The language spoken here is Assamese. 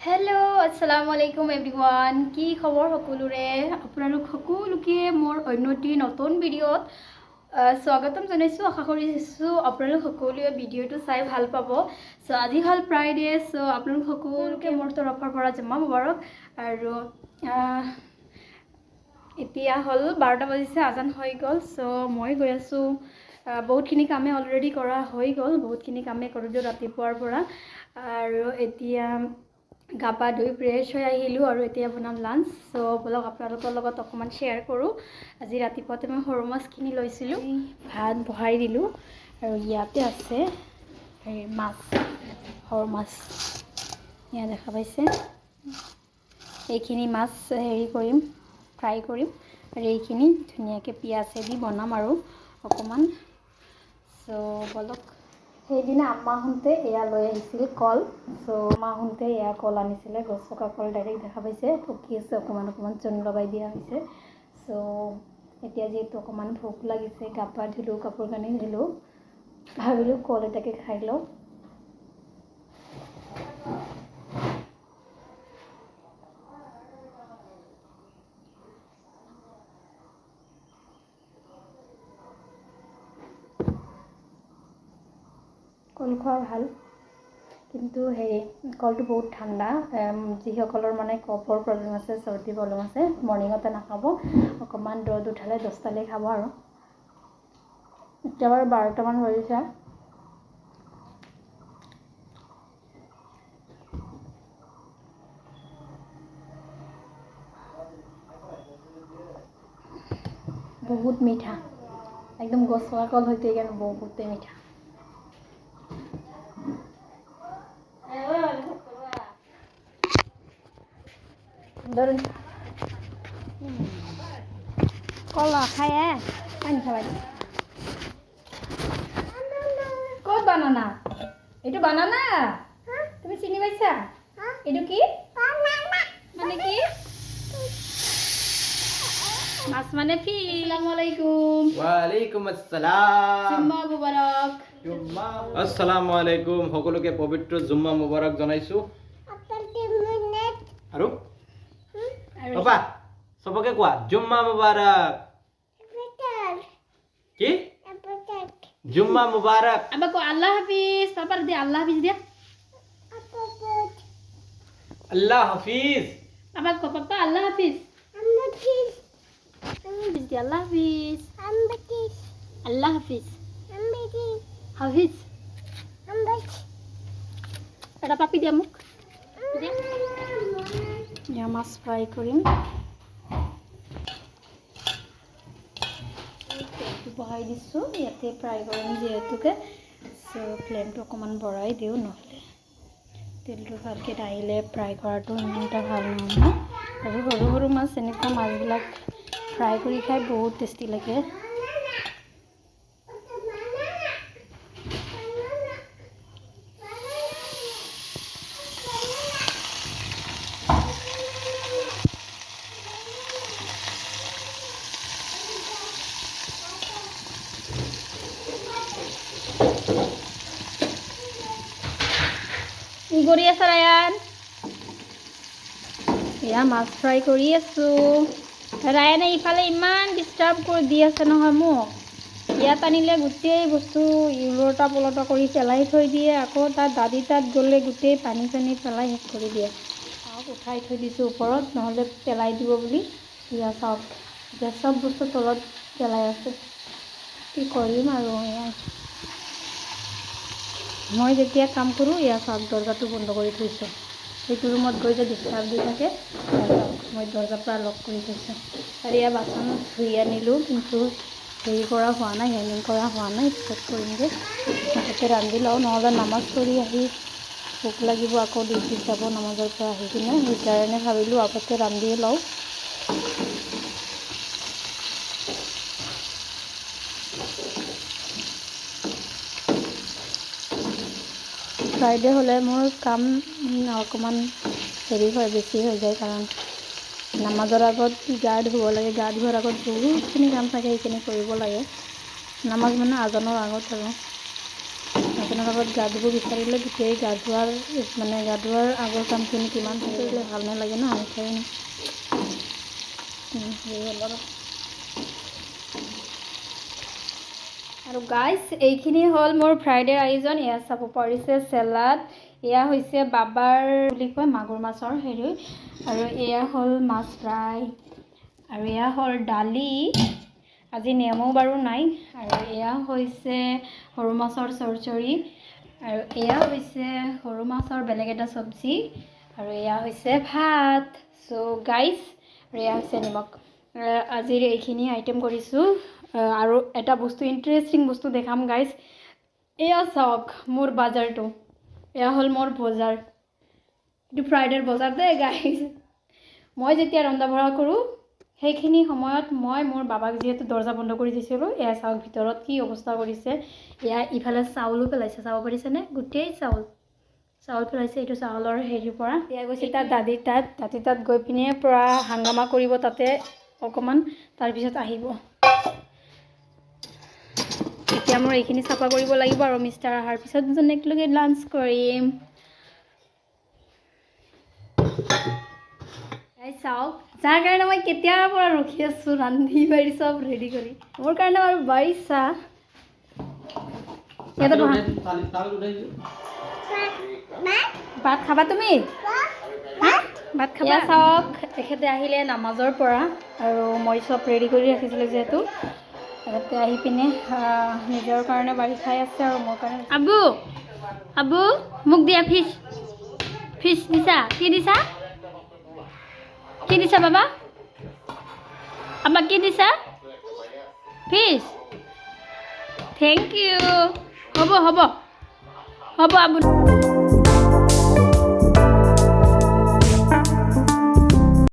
হেল্ল' আসসালামু আলাইকুম এভৰিৱান কি খবৰ সকলোৰে আপোনালোক সকলোকে মোৰ অন্য এটি নতুন ভিডিঅ'ত স্বাগতম জনাইছোঁ আশা কৰিছোঁ আপোনালোক সকলোৱে ভিডিঅ'টো চাই ভাল পাব সো আজি হল ফ্ৰাইডে সো আপোনালোক সকলোকে মোৰ তৰফৰ পৰা জুম্মা মুবাৰক আৰু এতিয়া হল 12টা বাজিছে আজান হৈ গ'ল সো মই গৈ আছোঁ বহুতখিনি কামে অলৰেডি কৰা হৈ গ'ল বহুতখিনি কামে কৰিলোঁ ৰাতিপুৱাৰ পৰা আৰু এতিয়া গা পা ধুই ফ্ৰেছ হৈ আহিলোঁ আৰু এতিয়া বনাম লাঞ্চ সো বলক আপোনালোকৰ লগত অকণমান শ্বেয়াৰ কৰোঁ আজি ৰাতিপুৱাতে মই সৰু মাছখিনি লৈছিলোঁ ভাত বহাই দিলোঁ আৰু ইয়াতে আছে হেৰি মাছ সৰু মাছ ইয়াত দেখা পাইছে এইখিনি মাছ হেৰি কৰিম ফ্ৰাই কৰিম আৰু এইখিনি ধুনীয়াকৈ পিঁয়াজেদি বনাম আৰু অকণমান সো বলক সেইদিনা আম্মাহঁতে এয়া লৈ আহিছিল কল সো আম্মাহঁতে এয়া কল আনিছিলে গছ থকা কল ডাইৰেক্ট দেখা পাইছে পকি আছে অকণমান চূণ লগাই দিয়া হৈছে সো এতিয়া যিহেতু অকণমান ভোক লাগিছে গা পা ধুলোঁ কাপোৰ কানি ধুলোঁ ভাবিলোঁ কল এটাকে খাই লওঁ কল খোৱা ভাল কিন্তু হেৰি কলটো বহুত ঠাণ্ডা যিসকলৰ মানে কফৰ প্ৰব্লেম আছে চৰ্দি প্ৰব্লেম আছে মৰ্ণিঙতে নাখাব অকণমান ৰ'দ উঠালে 10টালৈ খাব আৰু এতিয়া বাৰু 12টামান বাজিছে বহুত মিঠা একদম গছ থকা কল হয়তো এইকাৰণে বহুতেই মিঠা ধরুন কলা খায় পানি খাওয়াই কত বানানা এইটো বানানা তুমি চিনি পাইছা এইটো কি মানে কি মাছ মানে ফিশ আসসালামু আলাইকুম ওয়ালাইকুম আসসালাম জুম্মা মুবাৰক আসসালামু আলাইকুম সকলোকে পবিত্ৰ জুম্মা মুবাৰক জনাইছো আৰু পাপা সবকে কোৱা জুম্মা মুবাৰক কি জুম্মা মুবাৰক আবা কো আল্লাহ হাফিজ পাপার দে আল্লাহ হাফিজ দিয়া আল্লাহ হাফিজ আবা কো পাপা আল্লাহ হাফিজ দিয়া আল্লাহ হাফিজ আল্লাহ হাফিজ হাফিজ এটা পাপি দিয়া মুখ দিয়া মাছ ফ্ৰাই কৰিম বহাই দিছোঁ ইয়াতে ফ্ৰাই কৰিম যিহেতুকে সো ফ্লেমটো অকণমান বঢ়াই দিওঁ নহ'লে তেলটো ভালকৈ আহিলে ফ্ৰাই কৰাটো ইমান এটা ভাল নহয় আৰু সৰু সৰু মাছ এনেকুৱা মাছবিলাক ফ্ৰাই কৰি খাই বহুত টেষ্টি লাগে কি কৰি আছা ৰায়ান এয়া মাছ ফ্ৰাই কৰি আছোঁ ৰায়ানে ইফালে ইমান ডিষ্টাৰ্ব কৰি দি আছে নহয় মোক ইয়াত আনিলে গোটেই বস্তু ওলটা পলটা কৰি পেলাই থৈ দিয়ে আকৌ তাত দাদী তাত গ'লে গোটেই পানী চানী পেলাই শেষ কৰি দিয়ে চাওক উঠাই থৈ দিছোঁ ওপৰত নহ'লে পেলাই দিব বুলি এয়া চাওক এতিয়া চব বস্তু তলত পেলাই আছে কি কৰিম আৰু এয়া মই যেতিয়া কাম কৰোঁ এয়া চাওক দৰজাটো বন্ধ কৰি থৈছোঁ সেইটো ৰুমত গৈ যে ডিষ্টাৰ্ব দি থাকে মই দৰজাৰ পৰা লক কৰি থৈছোঁ আৰু এয়া বাচন ধুই আনিলোঁ কিন্তু হেৰি কৰা হোৱা নাই হেঙিং কৰা হোৱা নাই পিছত কৰিমগৈ তাতে ৰান্ধি লওঁ নহ'লে নামাজ পঢ়ি আহি ভোক লাগিব আকৌ ডিউটিত যাব নামাজৰ পৰা আহি কিনে সেইকাৰণে ভাবিলোঁ আগতে ৰান্ধি লওঁ ফ্ৰাইডে হ'লে মোৰ কাম অকণমান হেৰি হয় বেছি হৈ যায় কাৰণ নামাজৰ আগত গা ধুব লাগে গা ধোৱাৰ আগত বহুতখিনি কাম থাকে সেইখিনি কৰিব লাগে নামাজ মানে আজানৰ আগত আৰু আপোনাৰ লগত গা ধুব বিচাৰিলে গোটেই গা ধোৱাৰ আগৰ কামখিনি কিমান কৰিলে ভাল নালাগে ন সেইকাৰণে আৰু গাইজ এইখিনি হ'ল মোৰ ফ্ৰাইডেৰ আয়োজন। এয়া চাব পাৰিছে চেলাড, এয়া হৈছে বাবাৰ বুলি কয় মাগুৰ মাছৰ হেৰি, আৰু এয়া হ'ল মাছ ফ্ৰাই, আৰু এয়া হ'ল দালি, আজি নেমু বাৰু নাই, আৰু এয়া হৈছে সৰু মাছৰ চৰচৰি, আৰু এয়া হৈছে সৰু মাছৰ বেলেগ এটা চব্জি, আৰু এয়া হৈছে ভাত। চ' গাইজ আৰু এয়া হৈছে নিমখ। আজিৰ এইখিনি আইটেম কৰিছোঁ। আৰু এটা বস্তু ইণ্টাৰেষ্টিং বস্তু দেখাম গাইজ। এয়া চাওক মোৰ বাজাৰটো, এয়া হ'ল মোৰ বজাৰ, এইটো ফ্ৰাইডেৰ বজাৰ দেই গাইজ। মই যেতিয়া ৰন্ধা বঢ়া কৰোঁ সেইখিনি সময়ত মই মোৰ বাবাক যিহেতু দৰ্জা বন্ধ কৰি দিছিলোঁ, এয়া চাওক ভিতৰত কি অৱস্থা কৰিছে। এয়া ইফালে চাউলো পেলাইছে, চাব পাৰিছেনে? গোটেই চাউল পেলাইছে এইটো চাউলৰ হেৰিৰ পৰা। এয়া গৈছে তাত দাদী তাত গৈ পিনে পৰা হাংগামা কৰিব তাতে অকণমান, তাৰপিছত আহিব। এতিয়া মোৰ এইখিনি চাফা কৰিব লাগিব আৰু মিষ্টাৰ অহাৰ পিছত দুজন একেলগে লাঞ্চ কৰিম। চাওক, যাৰ কাৰণে মই কেতিয়াৰ পৰা ৰখি আছোঁ ৰান্ধি বাঢ়ি চব ৰেডি কৰি, মোৰ কাৰণে আৰু বাঢ়িছা ইয়াতে ভাত খাবা তুমি? ভাত খাবা? চাওক তেখেতে আহিলে নামাজৰ পৰা, আৰু মই চব ৰেডি কৰি ৰাখিছিলোঁ যিহেতু, তেখেতে আহি পিনে নিজৰ কাৰণে বাঢ়ি খাই আছে আৰু মোৰ কাৰণে। আবু মোক দিয়া ফিছ দিছা? কি দিছা বাবা? আব্বা কি দিছা? ফিছ? Thank you. হ'ব আবু।